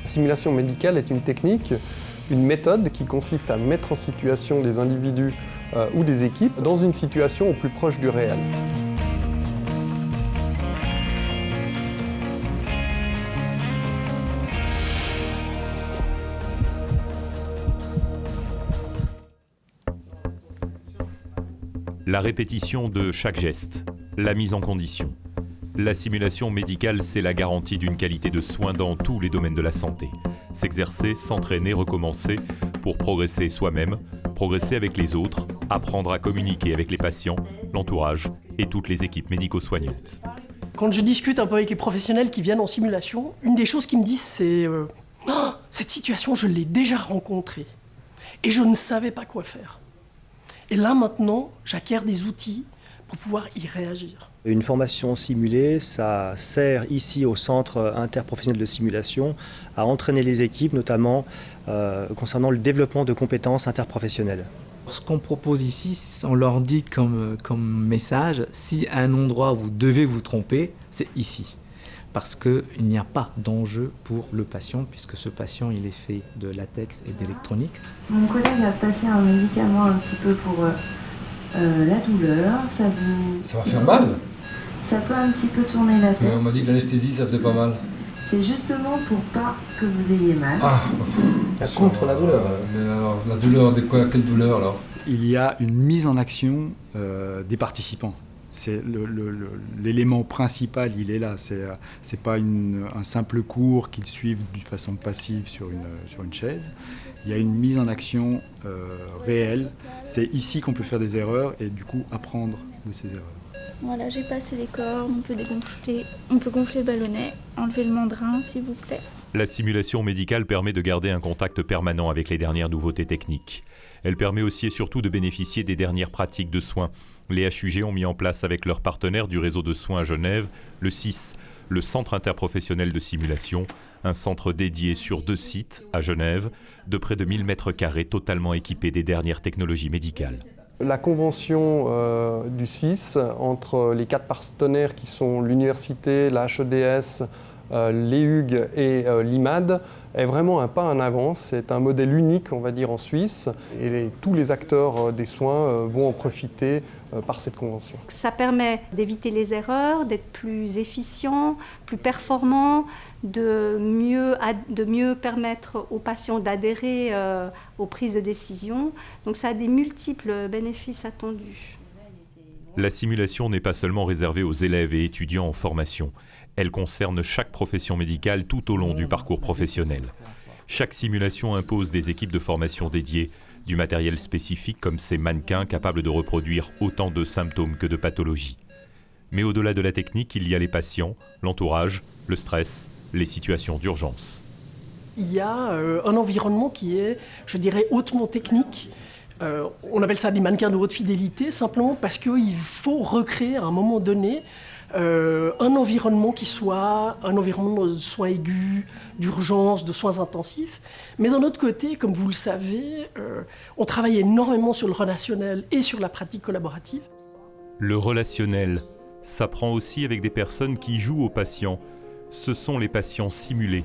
Simulation médicale est une technique, une méthode qui consiste à mettre en situation des individus ou des équipes dans une situation au plus proche du réel. La répétition de chaque geste, la mise en condition. La simulation médicale, c'est la garantie d'une qualité de soins dans tous les domaines de la santé. S'exercer, s'entraîner, recommencer pour progresser soi-même, progresser avec les autres, apprendre à communiquer avec les patients, l'entourage et toutes les équipes médico-soignantes. Quand je discute un peu avec les professionnels qui viennent en simulation, une des choses qu'ils me disent c'est cette situation, je l'ai déjà rencontrée et je ne savais pas quoi faire. Et là maintenant, j'acquiers des outils pour pouvoir y réagir. Une formation simulée, ça sert ici au Centre interprofessionnel de simulation à entraîner les équipes, notamment concernant le développement de compétences interprofessionnelles. Ce qu'on propose ici, on leur dit comme message, si à un endroit vous devez vous tromper, c'est ici. Parce qu'il n'y a pas d'enjeu pour le patient, puisque ce patient il est fait de latex et d'électronique. Mon collègue a passé un médicament un petit peu pour la douleur. Ça va faire mal? Ça peut un petit peu tourner la tête. On m'a dit que l'anesthésie ça faisait pas mal. C'est justement pour pas que vous ayez mal. Ah, contre la douleur. Mais alors, la douleur, de quoi? Quelle douleur alors? Il y a une mise en action des participants. C'est l'élément principal, il est là. C'est pas un simple cours qu'ils suivent de façon passive sur une chaise. Il y a une mise en action réelle. C'est ici qu'on peut faire des erreurs et du coup apprendre de ces erreurs. Voilà, j'ai passé les cordes, on peut gonfler le ballonnet, enlever le mandrin s'il vous plaît. La simulation médicale permet de garder un contact permanent avec les dernières nouveautés techniques. Elle permet aussi et surtout de bénéficier des dernières pratiques de soins. Les HUG ont mis en place avec leurs partenaires du réseau de soins à Genève, le CIS, le Centre interprofessionnel de simulation, un centre dédié sur 2 sites à Genève, de près de 1000 m² totalement équipé des dernières technologies médicales. La convention du CIS entre les 4 partenaires qui sont l'université, la HEDS, l'EHUG et l'IMAD est vraiment un pas en avant. C'est un modèle unique, on va dire, en Suisse. Et tous les acteurs des soins vont en profiter par cette convention. Ça permet d'éviter les erreurs, d'être plus efficient, plus performant, de mieux permettre aux patients d'adhérer aux prises de décision. Donc ça a des multiples bénéfices attendus. La simulation n'est pas seulement réservée aux élèves et étudiants en formation. Elle concerne chaque profession médicale tout au long du parcours professionnel. Chaque simulation impose des équipes de formation dédiées, du matériel spécifique comme ces mannequins capables de reproduire autant de symptômes que de pathologies. Mais au-delà de la technique, il y a les patients, l'entourage, le stress, les situations d'urgence. Il y a un environnement qui est, je dirais, hautement technique. On appelle ça des mannequins de haute fidélité, simplement parce qu'il faut recréer à un moment donné un environnement qui soit un environnement de soins aigus, d'urgence, de soins intensifs. Mais d'un autre côté, comme vous le savez, on travaille énormément sur le relationnel et sur la pratique collaborative. Le relationnel s'apprend aussi avec des personnes qui jouent aux patients. Ce sont les patients simulés.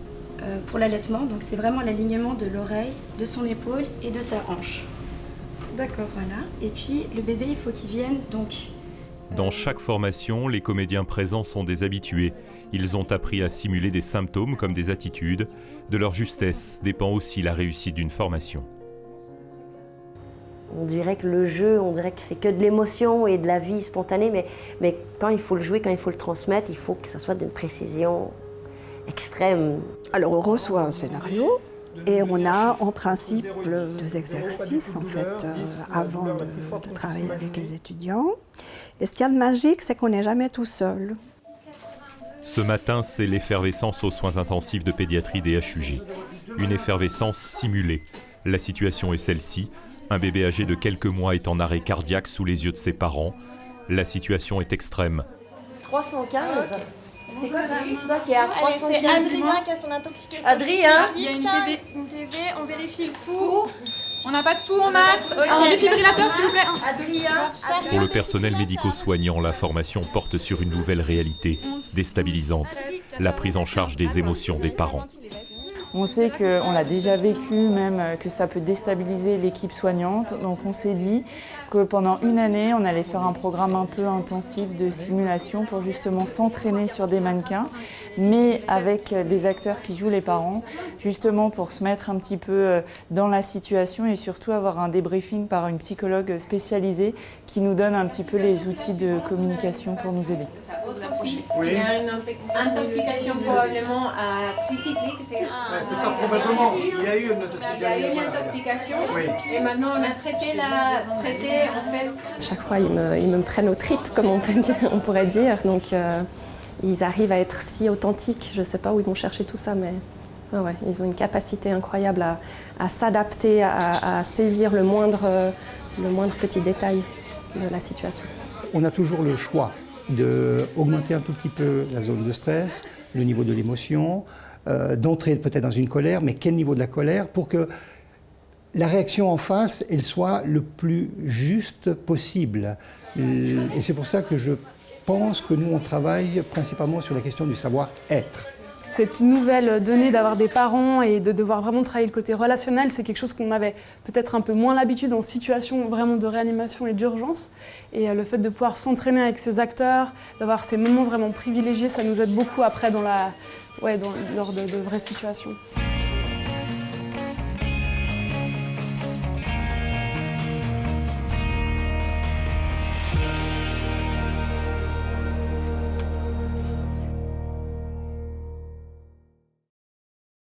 Pour l'allaitement, donc c'est vraiment l'alignement de l'oreille, de son épaule et de sa hanche. D'accord. Voilà. Et puis le bébé, il faut qu'il vienne donc. Dans chaque formation, les comédiens présents sont des habitués. Ils ont appris à simuler des symptômes comme des attitudes. De leur justesse dépend aussi la réussite d'une formation. On dirait que le jeu, on dirait que c'est que de l'émotion et de la vie spontanée, mais quand il faut le jouer, quand il faut le transmettre, il faut que ça soit d'une précision extrême. Alors on reçoit un scénario et on a en principe 2 exercices en fait, avant de travailler avec les étudiants. Et ce qu'il y a de magique, c'est qu'on n'est jamais tout seul. Ce matin, c'est l'effervescence aux soins intensifs de pédiatrie des HUG. Une effervescence simulée. La situation est celle-ci. Un bébé âgé de quelques mois est en arrêt cardiaque sous les yeux de ses parents. La situation est extrême. 315 C'est quoi qui se passe? Il y a 315. C'est Adrien qui a son intoxication. Adrien, il y a une TV, on vérifie le pouls. On n'a pas de pouls en masse. Un défibrillateur s'il vous plaît. Adrien. Pour le personnel médico-soignant, la formation porte sur une nouvelle réalité, déstabilisante, la prise en charge des émotions des parents. On sait qu'on l'a déjà vécu, même que ça peut déstabiliser l'équipe soignante. Donc on s'est dit que pendant une année, on allait faire un programme un peu intensif de simulation pour justement s'entraîner sur des mannequins, mais avec des acteurs qui jouent les parents, justement pour se mettre un petit peu dans la situation et surtout avoir un débriefing par une psychologue spécialisée qui nous donne un petit peu les outils de communication pour nous aider. Oui. Il y a une intoxication probablement tricyclique. C'est pas probablement, il y a eu une intoxication et maintenant on a traité en fait. Chaque fois ils me prennent aux tripes, comme on pourrait dire. Donc ils arrivent à être si authentiques. Je ne sais pas où ils vont chercher tout ça, mais ouais, ils ont une capacité incroyable à s'adapter, à saisir le moindre petit détail de la situation. On a toujours le choix d'augmenter un tout petit peu la zone de stress, le niveau de l'émotion, d'entrer peut-être dans une colère, mais quel niveau de la colère pour que la réaction en face, elle soit le plus juste possible. Et c'est pour ça que je pense que nous, on travaille principalement sur la question du savoir-être. Cette nouvelle donnée d'avoir des parents et de devoir vraiment travailler le côté relationnel, c'est quelque chose qu'on avait peut-être un peu moins l'habitude en situation vraiment de réanimation et d'urgence. Et le fait de pouvoir s'entraîner avec ces acteurs, d'avoir ces moments vraiment privilégiés, ça nous aide beaucoup après lors de vraies situations.